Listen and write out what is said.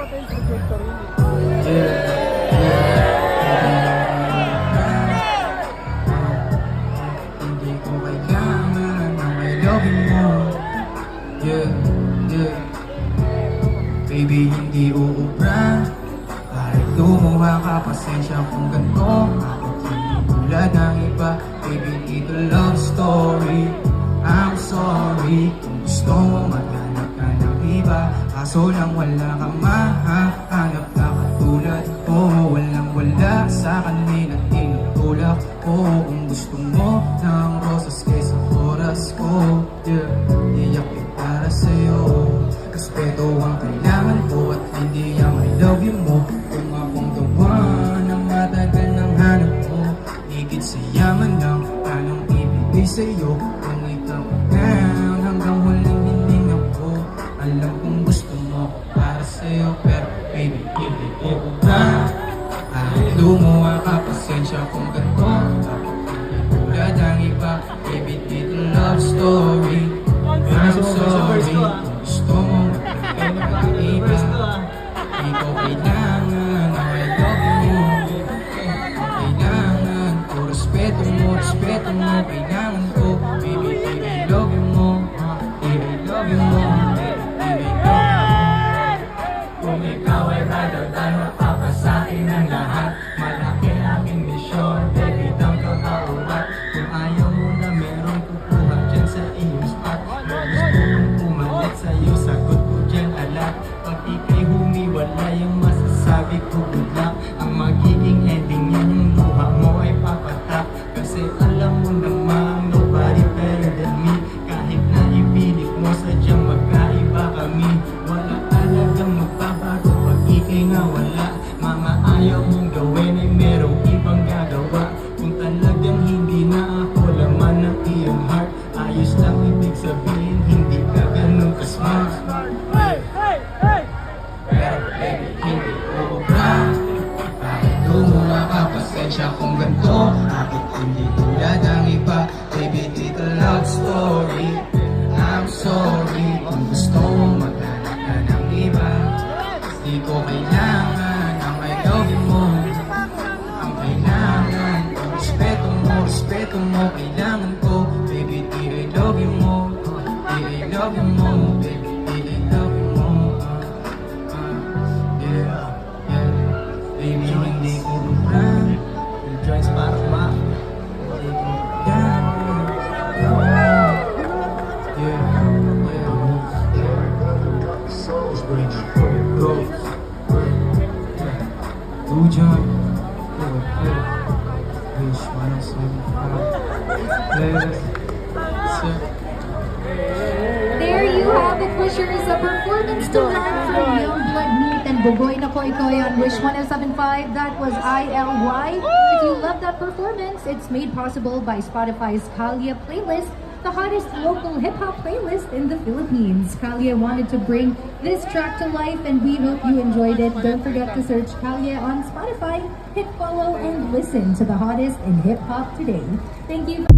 Hindi ko kailangan ng I love you mo. Yeah, yeah. Baby, hindi uubra. Kahit lumuha ka, pasensya kung ganito. Bakit hindi tulad ng iba? Baby, dito love story. I'm sorry kung gusto mo maghanap ka ng iba. Kaso lang wala kang mahahanap na katulad. Oo, walang wala sa kanila tinutulak. Oo, kung gusto mo ng rosas kaysa oras ko. Yeah, iyak yung para sa'yo. Respeto ang kailangan ko at hindi ang I love you mo. Kung akong gawa na matagal ng hanap ko, higit sa yaman lang, anong ibigay sa'yo? Kung ikaw down hanggang huling hininga ko, alam kong gusto mo para sa'yo, pero baby, hindi ko ba? Kahit lumuha ka, pasensya kung ganito. Hindi tulad ang iba, baby, dito love story. I'm sorry kung gusto mo magkakaroon ng iba. Di ko kailangan ang I love you mo. Kailangan ko respeto mo, kailangan ko. Baby, I love you mo. Baby, I love you mo. Baby, I love you mo. Kung ikaw ay rather than mapapasain ang lahat, malaki aking misyon, baby, down ka kaurat. Kung ayaw mo na meron kukuha dyan sa iyong spot, gusto mong pumalit sa'yo, sagot ko dyan alat. Pag ika'y humiwala, yung masasabi ko good luck. Ang magiging ending yan, yung luha mo ay papatak. Kasi alam mo naman, nobody better than me. Kahit na ipilit mo, sadyang magkaiba kami. Wala talagang magbabago pag ika'y nawala. Mga ayaw mong gawin ay merong ibang gagawa. Kung talagang hindi na ako laman ng iyong heart, ayos lang ibig sabihin, hindi ka ganun ka-smart. Pero baby, hindi ko ba? Bakit lumuha ka, pasensya kung ganito. Bakit hindi tulad ang iba? Baby, dito love story. I'm sorry kung gusto mo maghanap ka ng iba. Di ko kailangan ang I love you mo. Ang kailangan ko, respeto mo, kailangan ko. Baby, di I love you mo. Di I love you mo. Baby, di I love you mo. Yeah, yeah. Baby, hindi ko luhan. Yung joints para ma. Hindi ko yan. John, wish 107. There you have it, Pushers, a performance to learn from Youngblood Neat and Boboy na Koy Koy on Wish 107.5. That was ILY. If you love that performance, it's made possible by Spotify's Kalya playlist, the hottest local hip-hop playlist in the Philippines. Kalya wanted to bring this track to life and we hope you enjoyed it. Don't forget to search Kalya on Spotify, hit follow and listen to the hottest in hip-hop today. Thank you.